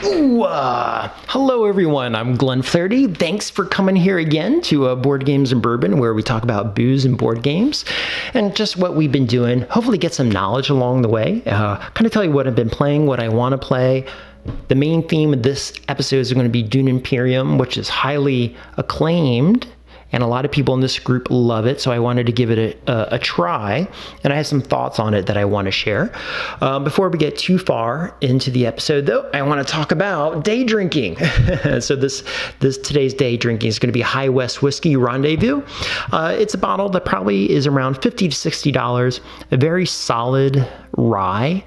Hello everyone, I'm Glenn Flaherty. Thanks for coming here again to Board Games and Bourbon, where we talk about booze and board games and just what we've been doing. Hopefully get some knowledge along the way, kind of tell you what I've been playing, what I want to play. The main theme of this episode is going to be Dune Imperium, which is highly acclaimed, and a lot of people in this group love it, so I wanted to give it a try, and I have some thoughts on it that I want to share. Before we get too far into the episode, though, I want to talk about day drinking. So today's day drinking is going to be High West Whiskey Rendezvous. It's a bottle that probably is around $50 to $60, a very solid rye.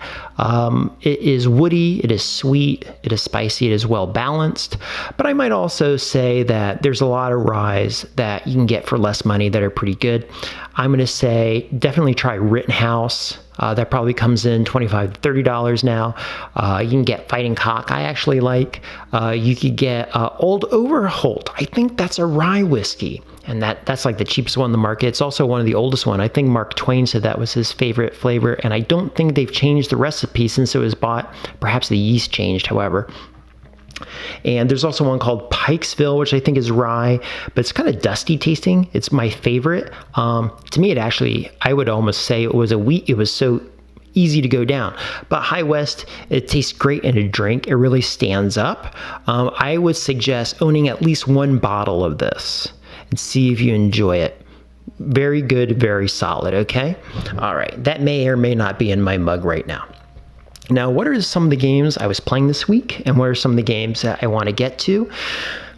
It is woody, it is sweet, it is spicy, it is well balanced, but I might also say that there's a lot of ryes that you can get for less money that are pretty good. I'm going to say definitely try Rittenhouse. That probably comes in $25 to $30 now. You can get Fighting Cock, I actually like. You could get Old Overholt. I think that's a rye whiskey, and that's like the cheapest one in the market. It's also one of the oldest one. I think Mark Twain said that was his favorite flavor, and I don't think they've changed the recipe since it was bought. Perhaps the yeast changed, however. And there's also one called Pikesville, which I think is rye, but it's kind of dusty tasting. It's my favorite. To me, I would almost say it was a wheat. It was so easy to go down. But High West, it tastes great in a drink. It really stands up. I would suggest owning at least one bottle of this and see if you enjoy it. Very good, very solid, okay? All right, that may or may not be in my mug right now. Now, what are some of the games I was playing this week, and what are some of the games that I want to get to?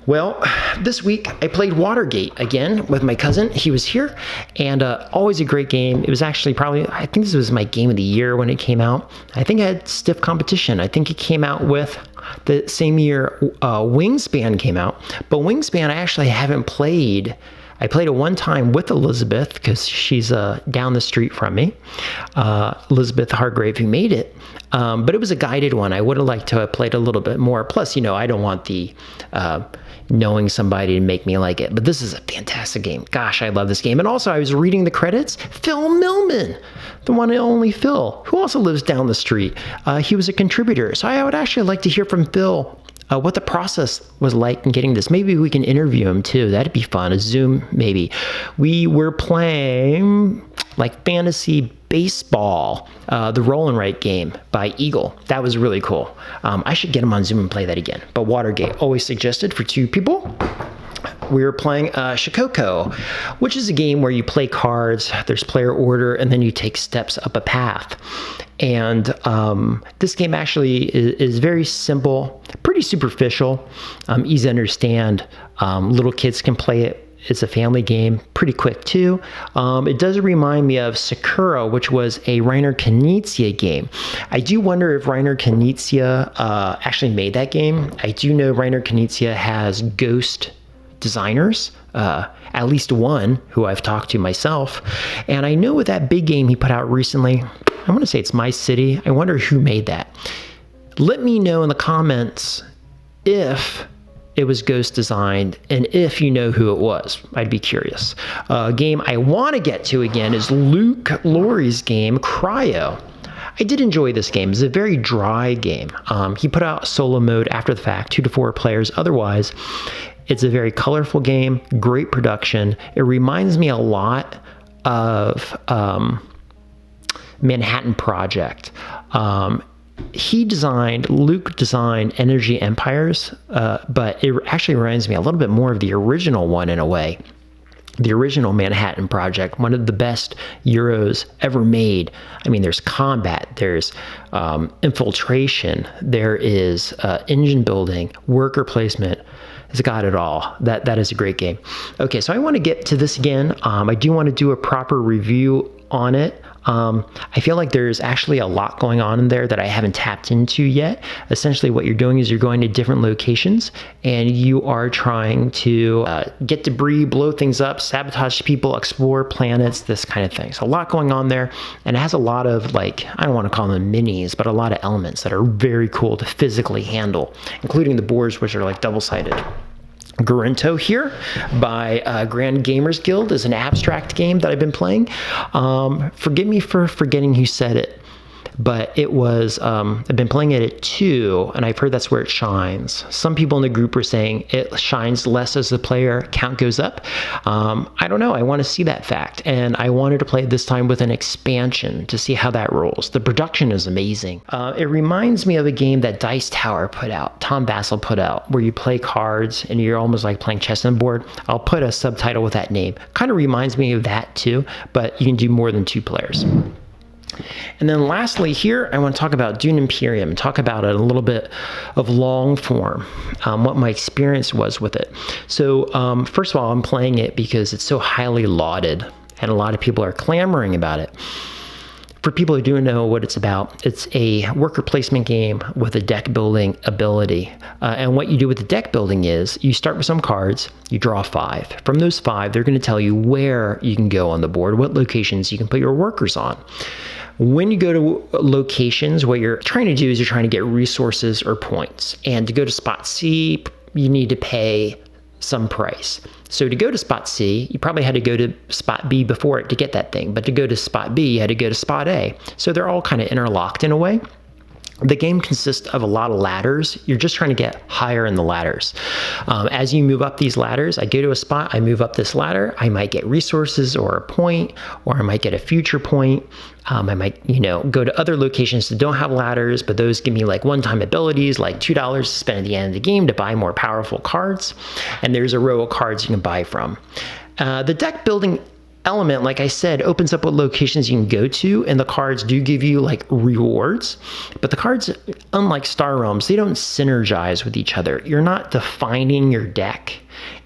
Well, this week I played Watergate again with my cousin. He was here, and always a great game. It was actually I think this was my game of the year when it came out. I think it had stiff competition. I think it came out with the same year Wingspan came out, but Wingspan I actually haven't played. I played it one time with Elizabeth because she's down the street from me, Elizabeth Hargrave, who made it. But it was a guided one. I would have liked to have played a little bit more. Plus, I don't want the knowing somebody to make me like it. But this is a fantastic game. Gosh, I love this game. And also, I was reading the credits. Phil Millman, the one and only Phil, who also lives down the street. He was a contributor. So I would actually like to hear from Phil what the process was like in getting this. Maybe we can interview him too. That'd be fun. A Zoom, maybe. We were playing like fantasy baseball, the roll and write game by Eagle. That was really cool. I should get him on Zoom and play that again. But Watergate, always suggested for two people. We were playing Shikoku, which is a game where you play cards, there's player order, and then you take steps up a path. And this game actually is very simple, pretty superficial, easy to understand. Little kids can play it. It's a family game, pretty quick too. It does remind me of Sakura, which was a Reiner Knizia game. I do wonder if Reiner Knizia actually made that game. I do know Reiner Knizia has Ghost designers, at least one who I've talked to myself. And I know with that big game he put out recently, I want to say it's My City. I wonder who made that. Let me know in the comments if it was Ghost designed and if you know who it was. I'd be curious. A game I want to get to again is Luke Laurie's game, Cryo. I did enjoy this game. It's a very dry game. He put out solo mode after the fact, 2 to 4 players. Otherwise, it's a very colorful game, great production. It reminds me a lot of Manhattan Project. Luke designed Energy Empires, but it actually reminds me a little bit more of the original one in a way. The original Manhattan Project, one of the best Euros ever made. I mean, there's combat, there's infiltration, there is engine building, worker placement. It's got it all. That is a great game. Okay, so I want to get to this again. I do want to do a proper review on it. I feel like there's actually a lot going on in there that I haven't tapped into yet. Essentially what you're doing is you're going to different locations and you are trying to get debris, blow things up, sabotage people, explore planets, this kind of thing. So a lot going on there, and it has a lot of, like, I don't want to call them minis, but a lot of elements that are very cool to physically handle, including the boards, which are like double-sided. Garento here by Grand Gamers Guild is an abstract game that I've been playing. Forgive me for forgetting who said it, but it was, I've been playing it at 2, and I've heard that's where it shines. Some people in the group are saying it shines less as the player count goes up. I don't know. I want to see that fact, and I wanted to play it this time with an expansion to see how that rolls. The production is amazing. It reminds me of a game that Dice Tower put out, Tom Bassel put out, where you play cards and you're almost like playing chess on the board. I'll put a subtitle with that name. Kind of reminds me of that too, but you can do more than 2 players. And then lastly here, I want to talk about Dune Imperium, talk about it a little bit of long form, what my experience was with it. So first of all, I'm playing it because it's so highly lauded and a lot of people are clamoring about it. For people who don't know what it's about, it's a worker placement game with a deck building ability. And what you do with the deck building is you start with some cards, you draw 5. From those 5, they're going to tell you where you can go on the board, what locations you can put your workers on. When you go to locations, what you're trying to do is you're trying to get resources or points. And to go to spot C, you need to pay some price. So to go to spot C, you probably had to go to spot B before it to get that thing. But to go to spot B, you had to go to spot A. So they're all kind of interlocked in a way. The game consists of a lot of ladders. You're just trying to get higher in the ladders. As you move up these ladders, I go to a spot, I move up this ladder, I might get resources or a point, or I might get a future point. I might, go to other locations that don't have ladders, but those give me like one-time abilities, like $2 to spend at the end of the game to buy more powerful cards. And there's a row of cards you can buy from. The deck building element, like I said, opens up what locations you can go to, and the cards do give you like rewards, but the cards, unlike Star Realms, they don't synergize with each other. You're not defining your deck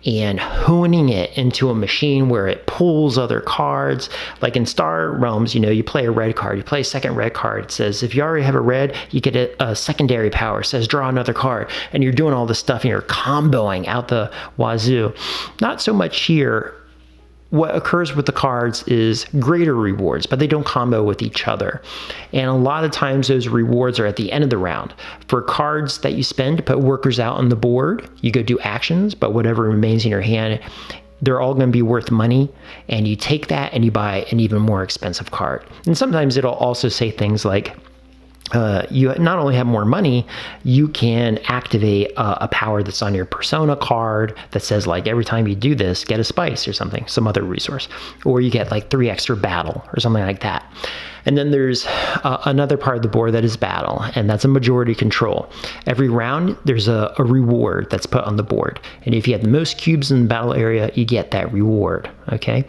and honing it into a machine where it pulls other cards. Like in Star Realms, you play a red card, you play a second red card. It says if you already have a red, you get a secondary power. It says draw another card, and you're doing all this stuff and you're comboing out the wazoo. Not so much here. What occurs with the cards is greater rewards, but they don't combo with each other. And a lot of times those rewards are at the end of the round. For cards that you spend to put workers out on the board, you go do actions, but whatever remains in your hand, they're all going to be worth money. And you take that and you buy an even more expensive card. And sometimes it'll also say things like, you not only have more money, you can activate a power that's on your persona card that says like every time you do this, get a spice or something, some other resource, or you get like 3 extra battle or something like that. And then there's another part of the board that is battle, and that's a majority control. Every round, there's a reward that's put on the board. And if you have the most cubes in the battle area, you get that reward, okay?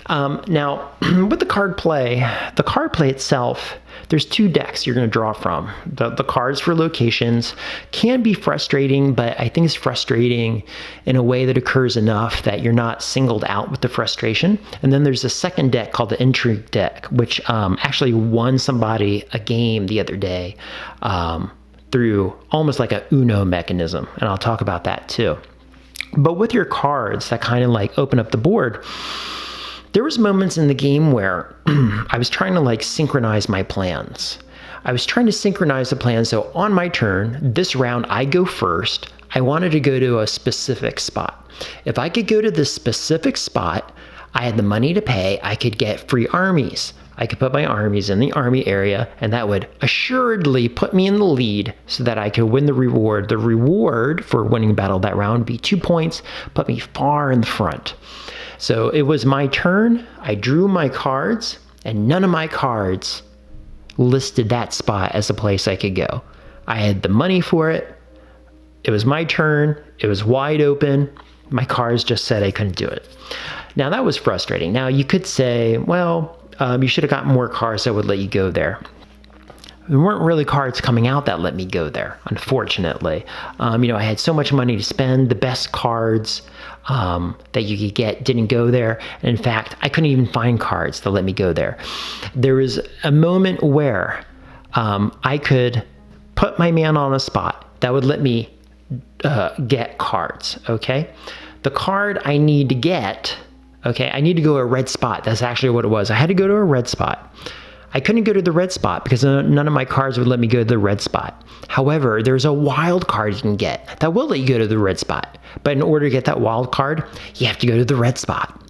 Now, with the card play itself, there's 2 decks you're going to draw from. The cards for locations can be frustrating, but I think it's frustrating in a way that occurs enough that you're not singled out with the frustration. And then there's a second deck called the Intrigue deck, which actually won somebody a game the other day through almost like a Uno mechanism, and I'll talk about that too. But with your cards that kind of like open up the board, there was moments in the game where I was trying to like synchronize my plans. I was trying to synchronize the plan. So on my turn, this round, I go first. I wanted to go to a specific spot. If I could go to this specific spot, I had the money to pay. I could get free armies. I could put my armies in the army area, and that would assuredly put me in the lead so that I could win the reward. The reward for winning battle that round would be 2 points, put me far in the front. So it was my turn. I drew my cards, and none of my cards listed that spot as a place I could go. I had the money for it. It was my turn. It was wide open. My cards just said I couldn't do it. Now that was frustrating. Now you could say, well, you should have got more cards that would let you go there. There weren't really cards coming out that let me go there, unfortunately. I had so much money to spend. The best cards that you could get didn't go there. And in fact, I couldn't even find cards that let me go there. There was a moment where I could put my man on a spot that would let me get cards, okay? The card I need to get, okay, I need to go to a red spot. That's actually what it was. I had to go to a red spot. I couldn't go to the red spot because none of my cards would let me go to the red spot. However, there's a wild card you can get that will let you go to the red spot. But in order to get that wild card, you have to go to the red spot.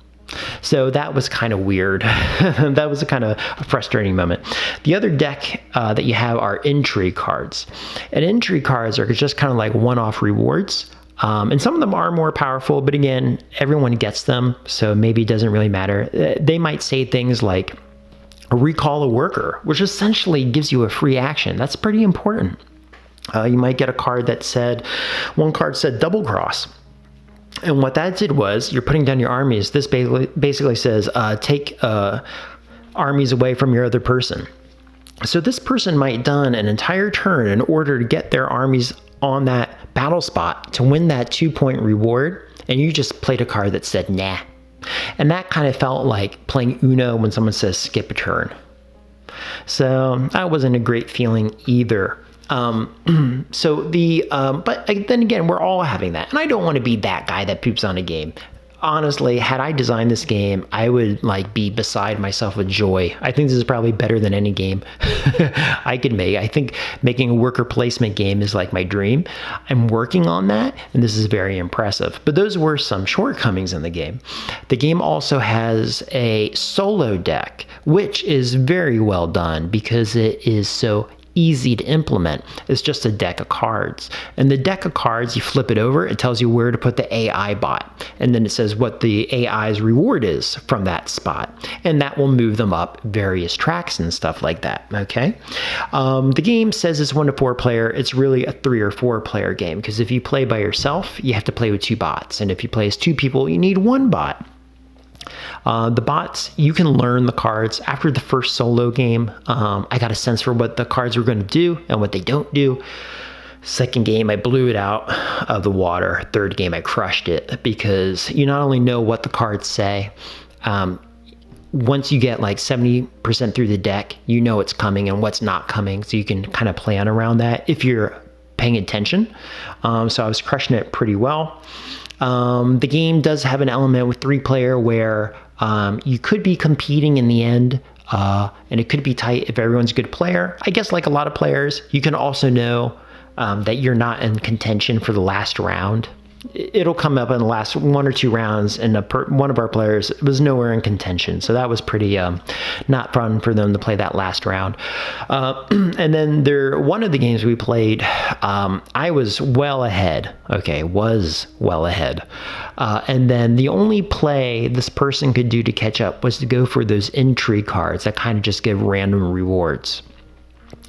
So that was kind of weird. That was a kind of a frustrating moment. The other deck that you have are entry cards. And entry cards are just kind of like one-off rewards. And some of them are more powerful, but again, everyone gets them, so maybe it doesn't really matter. They might say things like, recall a worker, which essentially gives you a free action. That's pretty important. You might get a card that said, one card said double cross. And what that did was, you're putting down your armies. This basically says, take armies away from your other person. So this person might done an entire turn in order to get their armies on that battle spot to win that 2-point reward, and you just played a card that said, nah. And that kind of felt like playing Uno when someone says skip a turn. So that wasn't a great feeling either. But then again, we're all having that. And I don't want to be that guy that poops on a game. Honestly, had I designed this game, I would be beside myself with joy. I think this is probably better than any game I could make. I think making a worker placement game is like my dream. I'm working on that, and this is very impressive. But those were some shortcomings in the game. The game also has a solo deck, which is very well done because it is so easy to implement. It's just a deck of cards. And the deck of cards, you flip it over, it tells you where to put the AI bot. And then it says what the AI's reward is from that spot. And that will move them up various tracks and stuff like that, okay? The game says it's 1 to 4 player. It's really a 3 or 4 player game, because if you play by yourself, you have to play with 2 bots. And if you play as 2 people, you need 1 bot. The bots, you can learn the cards. After the first solo game, I got a sense for what the cards were going to do and what they don't do. Second game, I blew it out of the water. Third game, I crushed it, because you not only know what the cards say, once you get like 70% through the deck, you know what's coming and what's not coming, so you can kind of plan around that if you're paying attention. So I was crushing it pretty well. The game does have an element with 3-player where you could be competing in the end, and it could be tight if everyone's a good player. I guess like a lot of players, you can also know that you're not in contention for the last round. It'll come up in the last 1 or 2 rounds, and one of our players was nowhere in contention. So that was pretty not fun for them to play that last round. And then one of the games we played, I was well ahead. Okay, was well ahead. And then the only play this person could do to catch up was to go for those entry cards that kind of just give random rewards,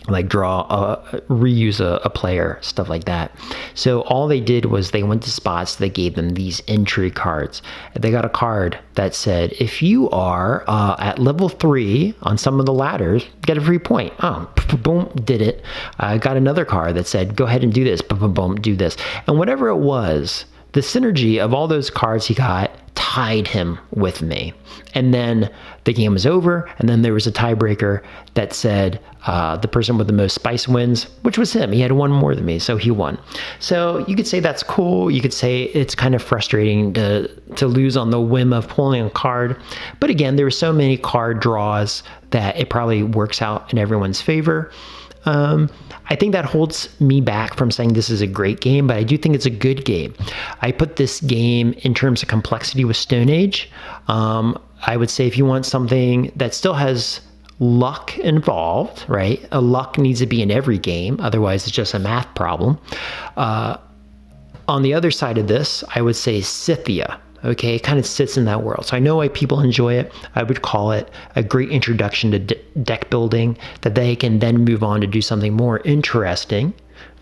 like reuse a player, stuff like that. So all they did was they went to spots that gave them these entry cards. They got a card that said, if you are at level 3 on some of the ladders, get a free point. Oh, boom, did it. I got another card that said, go ahead and do this, boom, boom, do this. And whatever it was, the synergy of all those cards he got tied him with me. And then the game was over, and then there was a tiebreaker that said the person with the most spice wins, which was him. He had 1 more than me, so he won. So you could say that's cool. You could say it's kind of frustrating to lose on the whim of pulling a card. But again, there were so many card draws that it probably works out in everyone's favor. I think that holds me back from saying this is a great game, but I do think it's a good game. I put this game in terms of complexity with Stone Age. I would say if you want something that still has luck involved, right? A luck needs to be in every game, otherwise it's just a math problem. On the other side of this, I would say Scythia. Okay, it kind of sits in that world. So I know why people enjoy it. I would call it a great introduction to deck building that they can then move on to do something more interesting.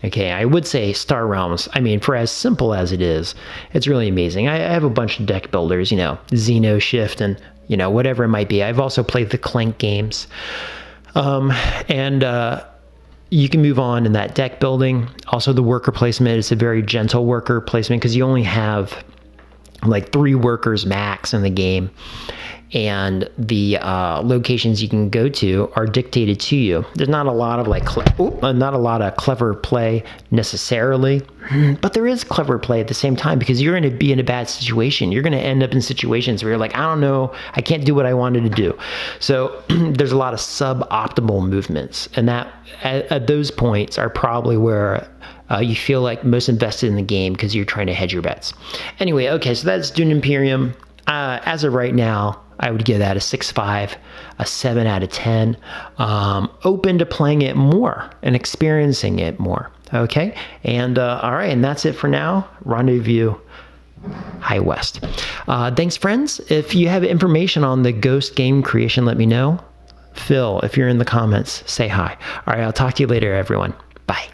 Okay, I would say Star Realms, I mean, for as simple as it is, it's really amazing. I have a bunch of deck builders, Xeno Shift and, whatever it might be. I've also played the Clank games. You can move on in that deck building. Also, the worker placement is a very gentle worker placement because you only have like 3 workers max in the game, and the locations you can go to are dictated to you. There's not a lot of not a lot of clever play necessarily, but there is clever play at the same time, because you're going to be in a bad situation. You're going to end up in situations where you're like, I don't know, I can't do what I wanted to do. So there's a lot of suboptimal movements, and that at those points are probably where you feel like most invested in the game because you're trying to hedge your bets. Anyway, okay, so that's Dune Imperium. As of right now, I would give that a 6.5, a 7 out of 10. Open to playing it more and experiencing it more. Okay, and all right, and that's it for now. Rendezvous High West. Thanks, friends. If you have information on the Ghost game creation, let me know. Phil, if you're in the comments, say hi. All right, I'll talk to you later, everyone. Bye.